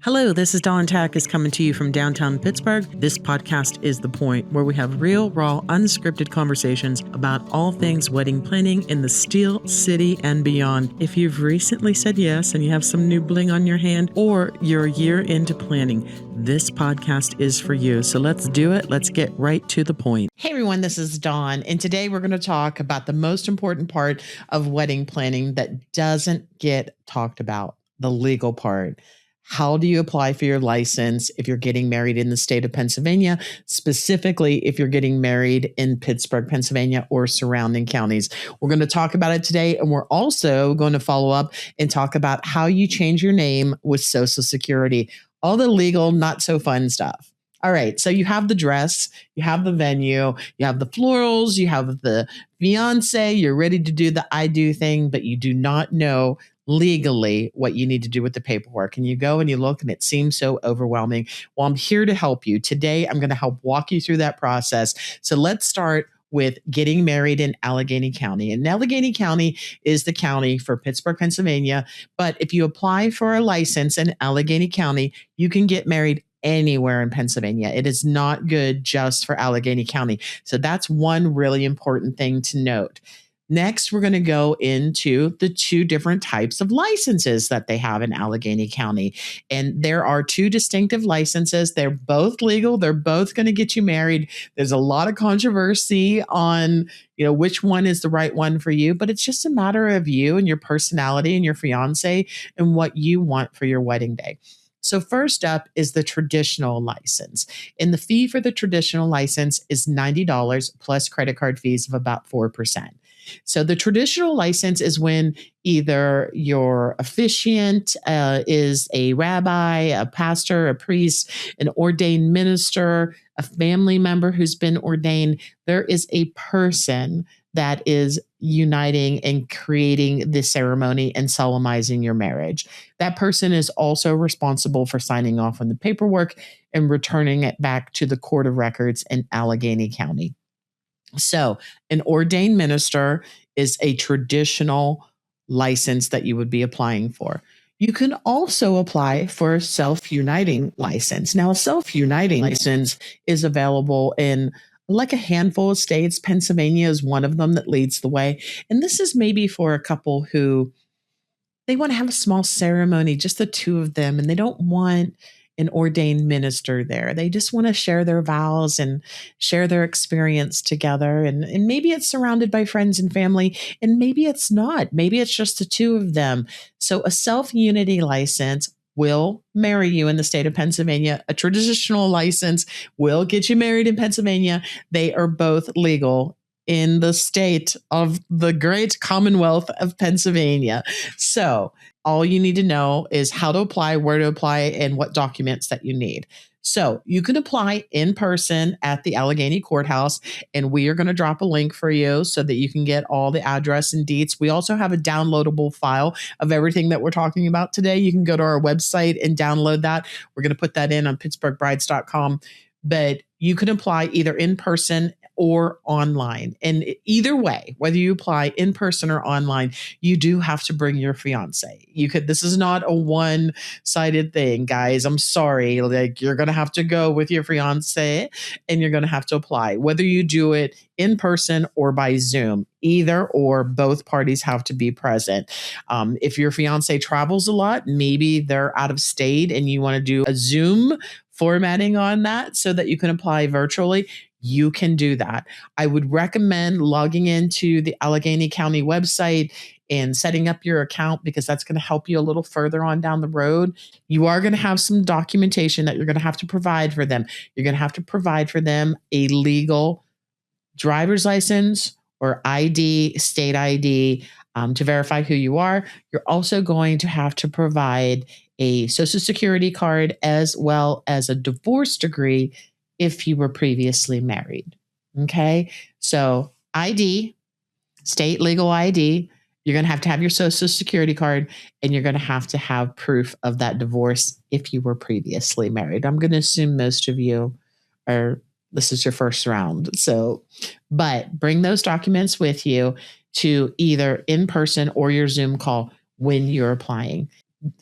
Hello, this is Dawn Takacs coming to you from downtown Pittsburgh. This podcast is The Point, where we have real, raw, unscripted conversations about all things wedding planning in the Steel City and beyond. If you've recently said yes and you have some new bling on your hand, or you're a year into planning, this podcast is for you. So let's do it. Let's get right to the point. Hey everyone, this is Dawn, and today we're going to talk about the most important part of wedding planning that doesn't get talked about, the legal part. How do you apply for your license if you're getting married in the state of Pennsylvania, specifically if you're getting married in Pittsburgh, Pennsylvania, or surrounding counties? We're going to talk about it today, and we're also going to follow up and talk about how you change your name with Social Security, all the legal, not so fun stuff. All right, so you have the dress, you have the venue, you have the florals, you have the fiance, you're ready to do the I do thing, but you do not know legally what you need to do with the paperwork. And you go and you look and it seems so overwhelming. Well, I'm here to help you. Today, I'm going to help walk you through that process. So let's start with getting married in Allegheny County. And Allegheny County is the county for Pittsburgh, Pennsylvania. But if you apply for a license in Allegheny County, you can get married anywhere in Pennsylvania. It is not good just for Allegheny County. So that's one really important thing to note. Next, we're going to go into the two different types of licenses that they have in Allegheny County. And there are two distinctive licenses. They're both legal. They're both going to get you married. There's a lot of controversy on, which one is the right one for you, but it's just a matter of you and your personality and your fiance and what you want for your wedding day. So first up is the traditional license. And the fee for the traditional license is $90 plus credit card fees of about 4%. So the traditional license is when either your officiant is a rabbi, a pastor, a priest, an ordained minister, a family member who's been ordained. There is a person that is uniting and creating the ceremony and solemnizing your marriage. That person is also responsible for signing off on the paperwork and returning it back to the Court of Records in Allegheny County. So an ordained minister is a traditional license that you would be applying for. You can also apply for a self-uniting license. Now, a self-uniting license is available in like a handful of states. Pennsylvania is one of them that leads the way. And this is maybe for a couple who they want to have a small ceremony, just the two of them, and they don't want an ordained minister there. They just want to share their vows and share their experience together. And maybe it's surrounded by friends and family, and maybe it's not. Maybe it's just the two of them. So a self-unity license will marry you in the state of Pennsylvania. A traditional license will get you married in Pennsylvania. They are both legal in the state of the great Commonwealth of Pennsylvania. So all you need to know is how to apply, where to apply, and what documents that you need. So you can apply in person at the Allegheny Courthouse, and we are going to drop a link for you so that you can get all the address and deets. We also have a downloadable file of everything that we're talking about today. You can go to our website and download that. We're going to put that in on pittsburghbrides.com. But you can apply either in person or online. And either way, whether you apply in person or online, you do have to bring your fiance. This is not a one-sided thing, guys. I'm sorry. Like, you're going to have to go with your fiance and you're going to have to apply, whether you do it in person or by Zoom. Either or, both parties have to be present. If your fiance travels a lot, maybe they're out of state and you want to do a Zoom formatting on that so that you can apply virtually, you can do that. I would recommend logging into the Allegheny County website and setting up your account, because that's going to help you a little further on down the road. You are going to have some documentation that you're going to have to provide for them. You're going to have to provide for them a legal driver's license or ID, state ID, to verify who you are. You're also going to have to provide a Social Security card as well as a divorce decree if you were previously married. Okay, so ID, state legal ID, you're going to have your Social Security card, and you're going to have proof of that divorce if you were previously married. I'm going to assume most of you this is your first round. So, but bring those documents with you to either in person or your Zoom call when you're applying.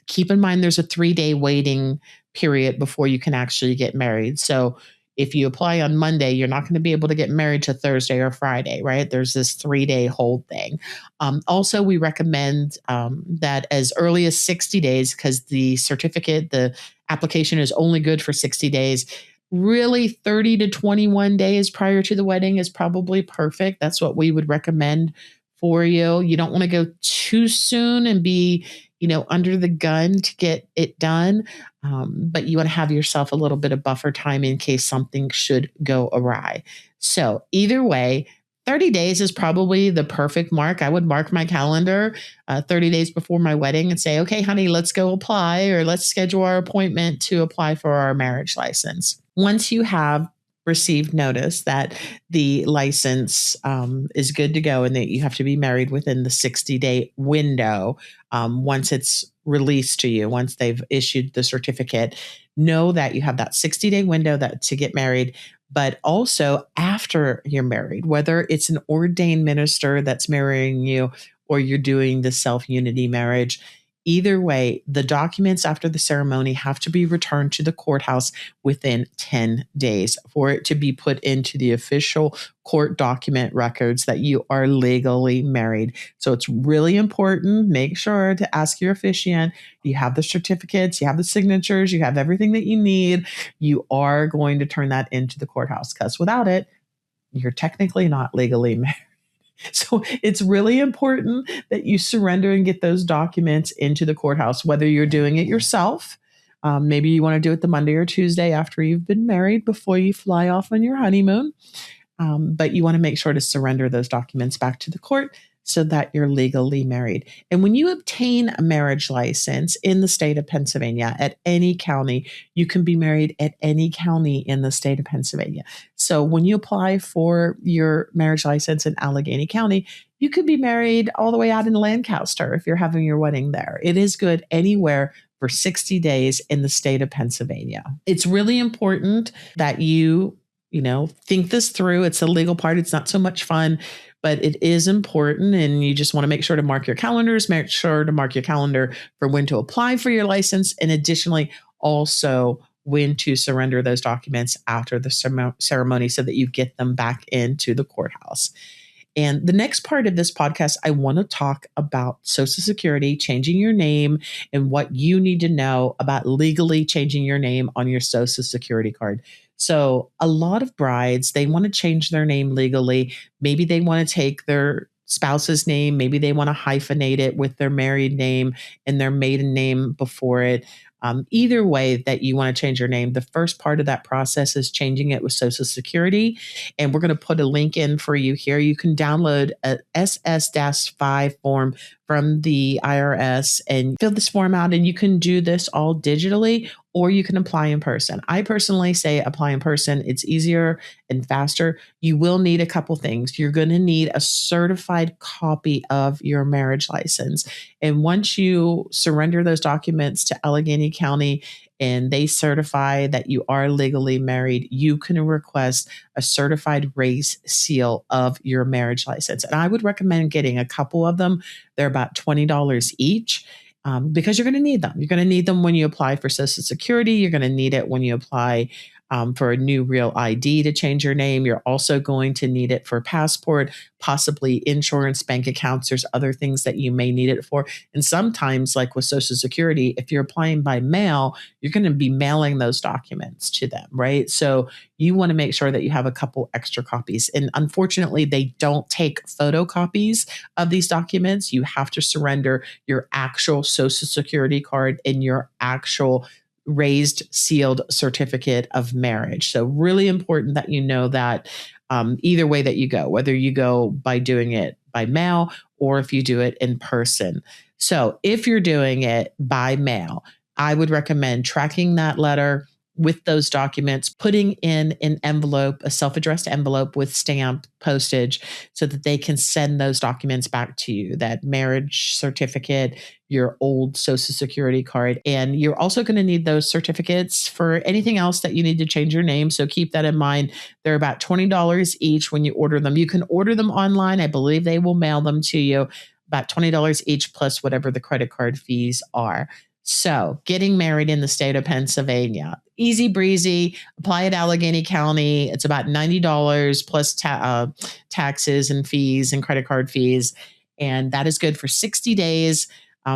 Keep in mind there's a 3-day waiting period before you can actually get married. So if you apply on Monday, you're not going to be able to get married to Thursday or Friday, right? There's this 3-day hold thing. Also, we recommend that as early as 60 days, because the application is only good for 60 days. Really, 30 to 21 days prior to the wedding is probably perfect. That's what we would recommend for you. You don't want to go too soon and be, under the gun to get it done. But you want to have yourself a little bit of buffer time in case something should go awry. So either way, 30 days is probably the perfect mark. I would mark my calendar 30 days before my wedding and say, okay, honey, let's go apply, or let's schedule our appointment to apply for our marriage license. Once you have received notice that the license is good to go and that you have to be married within the 60-day window, once it's released to you, once they've issued the certificate, know that you have that 60-day window to get married. But also after you're married, whether it's an ordained minister that's marrying you or you're doing the self-unity marriage, either way, the documents after the ceremony have to be returned to the courthouse within 10 days for it to be put into the official court document records that you are legally married. So it's really important. Make sure to ask your officiant, you have the certificates, you have the signatures, you have everything that you need. You are going to turn that into the courthouse, because without it, you're technically not legally married. So it's really important that you surrender and get those documents into the courthouse, whether you're doing it yourself. Maybe you want to do it the Monday or Tuesday after you've been married before you fly off on your honeymoon. But you want to make sure to surrender those documents back to the court so that you're legally married. And when you obtain a marriage license in the state of Pennsylvania at any county, you can be married at any county in the state of Pennsylvania. So when you apply for your marriage license in Allegheny County, you could be married all the way out in Lancaster if you're having your wedding there. It is good anywhere for 60 days in the state of Pennsylvania. It's really important that you think this through. It's the legal part. It's not so much fun, but it is important. And you just want to make sure to mark your calendars, make sure to mark your calendar for when to apply for your license. And additionally, also when to surrender those documents after the ceremony so that you get them back into the courthouse. And the next part of this podcast, I want to talk about Social Security, changing your name, and what you need to know about legally changing your name on your Social Security card. So a lot of brides, they want to change their name legally. Maybe they want to take their spouse's name. Maybe they want to hyphenate it with their married name and their maiden name before it. Either way that you want to change your name, the first part of that process is changing it with Social Security. And we're going to put a link in for you here. You can download a SS-5 form from the IRS and fill this form out. And you can do this all digitally, or you can apply in person. I personally say apply in person. It's easier and faster. You will need a couple things. You're going to need a certified copy of your marriage license. And once you surrender those documents to Allegheny County and they certify that you are legally married, you can request a certified raised seal of your marriage license. And I would recommend getting a couple of them. They're about $20 each. Because you're going to need them. You're going to need them when you apply for Social Security. You're going to need it when you apply for a new real ID to change your name. You're also going to need it for passport, possibly insurance, bank accounts. There's other things that you may need it for. And sometimes, like with Social Security, if you're applying by mail, you're going to be mailing those documents to them, right? So you want to make sure that you have a couple extra copies. And unfortunately, they don't take photocopies of these documents. You have to surrender your actual Social Security card and your actual raised sealed certificate of marriage. So really important that you know that either way that you go, whether you go by doing it by mail or if you do it in person. So if you're doing it by mail, I would recommend tracking that letter with those documents, putting in an envelope, a self-addressed envelope with stamp postage so that they can send those documents back to you, that marriage certificate, your old Social Security card. And you're also going to need those certificates for anything else that you need to change your name. So keep that in mind. They're about $20 each when you order them. You can order them online. I believe they will mail them to you, about $20 each plus whatever the credit card fees are. So, getting married in the state of Pennsylvania, easy breezy. Apply at Allegheny County. It's about $90 plus taxes and fees and credit card fees. And that is good for 60 days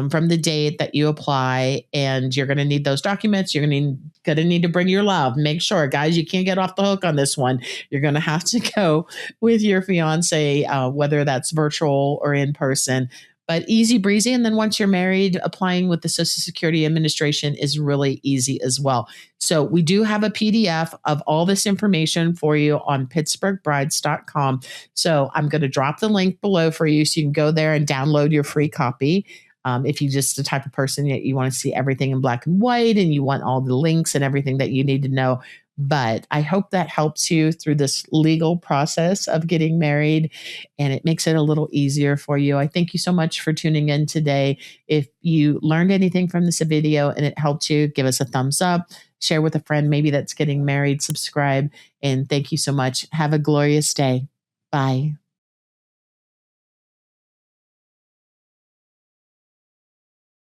from the date that you apply. And you're going to need those documents. You're going to need to bring your love. Make sure, guys, you can't get off the hook on this one. You're going to have to go with your fiance, whether that's virtual or in person. But easy breezy. And then once you're married, applying with the Social Security Administration is really easy as well. So we do have a PDF of all this information for you on pittsburghbrides.com. So I'm going to drop the link below for you so you can go there and download your free copy. If you're just the type of person that you want to see everything in black and white and you want all the links and everything that you need to know. But I hope that helps you through this legal process of getting married, and it makes it a little easier for you. I thank you so much for tuning in today. If you learned anything from this video and it helped you, give us a thumbs up, share with a friend maybe that's getting married, subscribe, and thank you so much. Have a glorious day. Bye.